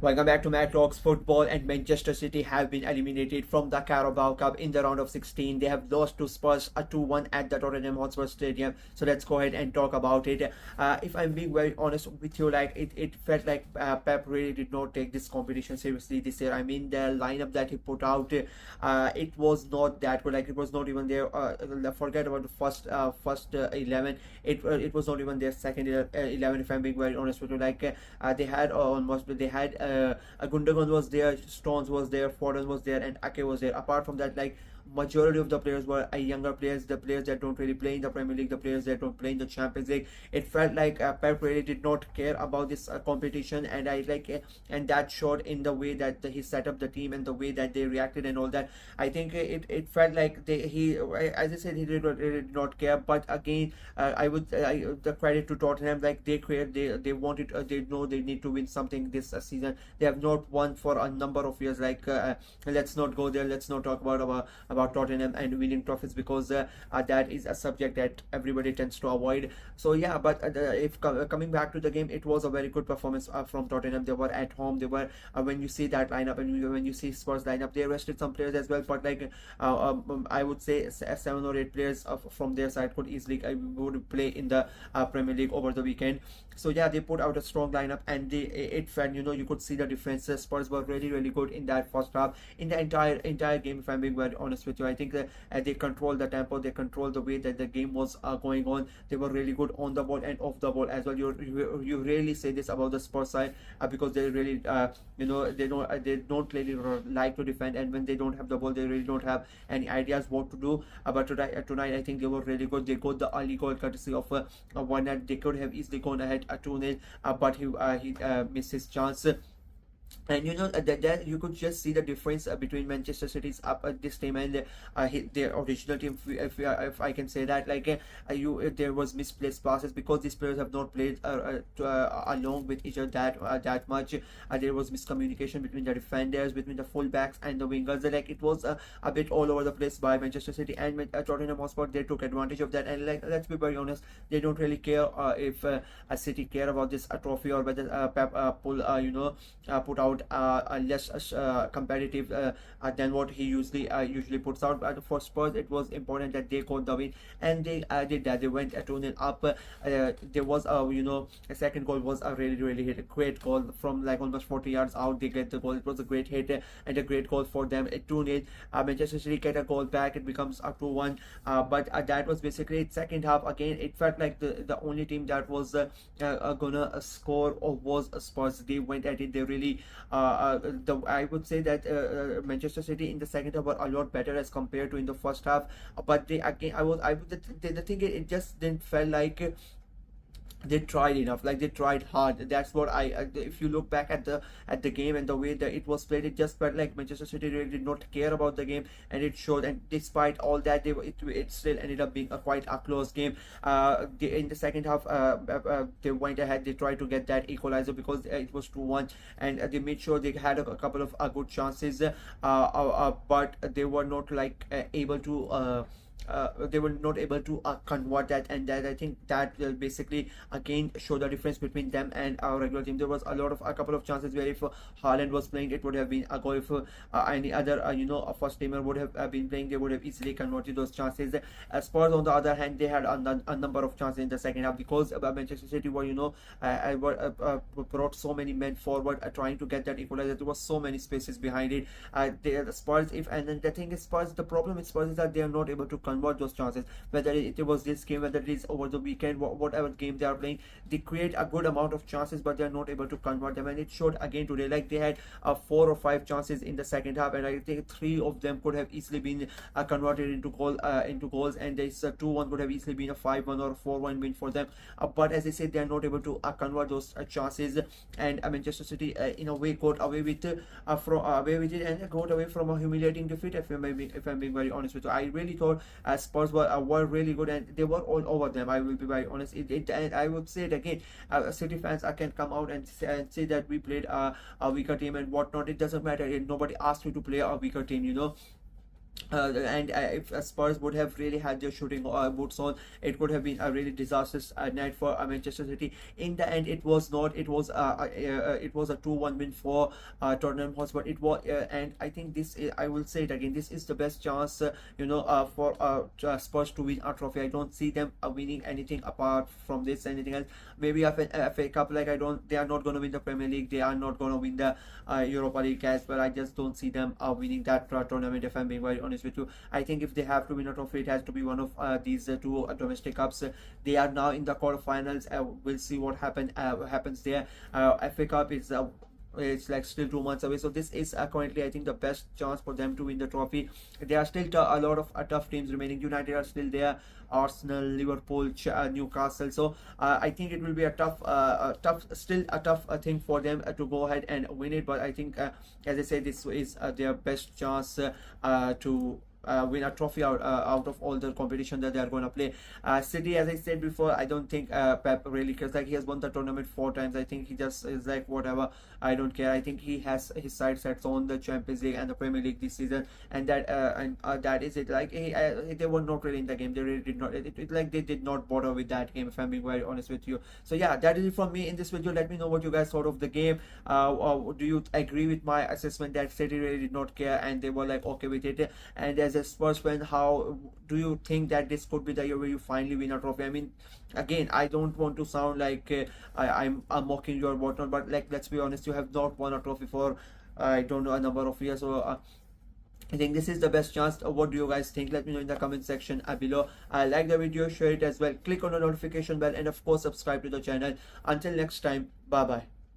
Welcome back to Mad Talks Football, and Manchester City have been eliminated from the Carabao Cup in the round of 16. They have lost to Spurs a 2-1 at the Tottenham Hotspur Stadium. So let's go ahead and talk about it. If I'm being very honest with you, like it felt like Pep really did not take this competition seriously this year. I mean, the lineup that he put out, it was not that good. Like it was not even there. Forget about the first 11. It was not even their second 11. If I'm being very honest with you, like they had almost they had Gundogan was there, Stones was there, Foden was there, and Ake was there. Apart from that, like majority of the players were younger players, the players that don't really play in the Premier League, the players that don't play in the Champions League. It felt like Pep really did not care about this competition, and and that showed in the way that he set up the team and the way that they reacted and all that. I think it felt like as I said, he really did not care. But again, the credit to Tottenham, like they wanted, they know they need to win something this season. They have not won for a number of years. Let's not go there. Let's not talk about Tottenham and winning trophies, because that is a subject that everybody tends to avoid. So yeah, but if coming back to the game, it was a very good performance from Tottenham. They were at home. They were when you see that lineup, and when you see Spurs lineup, they rested some players as well. But I would say 7 or 8 players from their side could easily would play in the Premier League over the weekend. So yeah, they put out a strong lineup, and it felt, you could see the differences. Spurs were really good in that first half, in the entire game. If I'm being very honest with you, I think that they controlled the tempo, they controlled the way that the game was going on. They were really good on the ball and off the ball as well. You really say this about the Spurs side, because they really they don't really like to defend, and when they don't have the ball, they really don't have any ideas what to do. But tonight I think they were really good. They got the early goal courtesy of one that they could have easily gone ahead 2-0, but he missed his chance. And that you could just see the difference between Manchester City's up at this team and their original team, if I can say that. There was misplaced passes, because these players have not played along with each other that much. There was miscommunication between the defenders, between the fullbacks and the wingers. Like it was a bit all over the place by Manchester City, and Tottenham Hotspur, they took advantage of that. And like, let's be very honest, they don't really care if a City care about this trophy, or whether Pep put out a less competitive than what he usually puts out. But for Spurs, it was important that they got the win, and they did that. They went 2-0 up. There was a second goal was a really hit, a great goal from like almost 40 yards out. They get the goal. It was a great hit and a great goal for them. 2-0. Manchester City get a goal back. It becomes a 2-1. But that was basically it. Second half, again, it felt like the only team that was gonna score or was Spurs. They went at it. They really I would say that Manchester City in the second half were a lot better as compared to in the first half. But they again, the thing is, it just didn't feel like they tried enough. Like they tried hard. That's what if you look back at the game and the way that it was played, it just felt like Manchester City really did not care about the game, and it showed. And despite all that, it still ended up being quite a close game. In the second half, they went ahead. They tried to get that equalizer, because it was 2-1, and they made sure they had a couple of good chances, but they were not able to. They were not able to convert that, and that I think that will basically again show the difference between them and our regular team. There was a couple of chances where if Haaland was playing, it would have been a goal. If any other a first teamer would have been playing, they would have easily converted those chances. Spurs, on the other hand, they had a number of chances in the second half, because Manchester City were brought so many men forward trying to get that equalizer. There was so many spaces behind it. The Spurs, and then the thing is, Spurs, the problem with Spurs is that they are not able to convert those chances. Whether it was this game, whether it is over the weekend, whatever game they are playing, they create a good amount of chances, but they are not able to convert them. And it showed again today. Like they had 4 or 5 chances in the second half, and I think 3 of them could have easily been converted into goals. And this 2-1 could have easily been a 5-1 or 4-1 win for them. But as I said, they are not able to convert those chances. And Manchester City, in a way, got away with it, and got away from a humiliating defeat. If I'm being very honest with you, I really thought Spurs were really good, and they were all over them. I will be very honest. And I would say it again. City fans can come out and say that we played a weaker team and whatnot. It doesn't matter. Nobody asked you to play a weaker team. And if Spurs would have really had their shooting boots on, it could have been a really disastrous night for Manchester City. In the end, it was not. It was a 2-1 win for Tottenham Hotspur. It was, and I think this is, I will say it again. This is the best chance, for Spurs to win a trophy. I don't see them winning anything apart from this. Anything else? Maybe FA Cup. Like I don't. They are not going to win the Premier League. They are not going to win the Europa League as well. I just don't see them winning that tournament. If I'm being very honest with you, I think if they have to win a trophy, it has to be one of these two domestic cups. They are now in the quarterfinals. We'll see what happens there. FA Cup is. It's like still 2 months away, so this is currently I think the best chance for them to win the trophy. There are still a lot of tough teams remaining. United are still there, Arsenal, Liverpool, Newcastle. So I think it will be a tough thing for them to go ahead and win it. But I think, as I said, this is their best chance to win a trophy out of all the competition that they are going to play. City, as I said before, I don't think Pep really cares. Like he has won the tournament 4 times. I think he just is like whatever. I don't care. I think he has his sights set on the Champions League and the Premier League this season, and that is it. Like they were not really in the game. They really did not. Like they did not bother with that game. If I'm being very honest with you. So yeah, that is it from me in this video. Let me know what you guys thought of the game. Do you agree with my assessment that City really did not care and they were like okay with it? And as a Spurs fan, how do you think that this could be the year where you finally win a trophy? I mean, again, I don't want to sound like I'm mocking you or whatnot, but like let's be honest, you have not won a trophy for I don't know a number of years. So I think this is the best chance. What do you guys think? Let me know in the comment section below. Like the video, share it as well, click on the notification bell, and of course subscribe to the channel. Until next time, bye bye.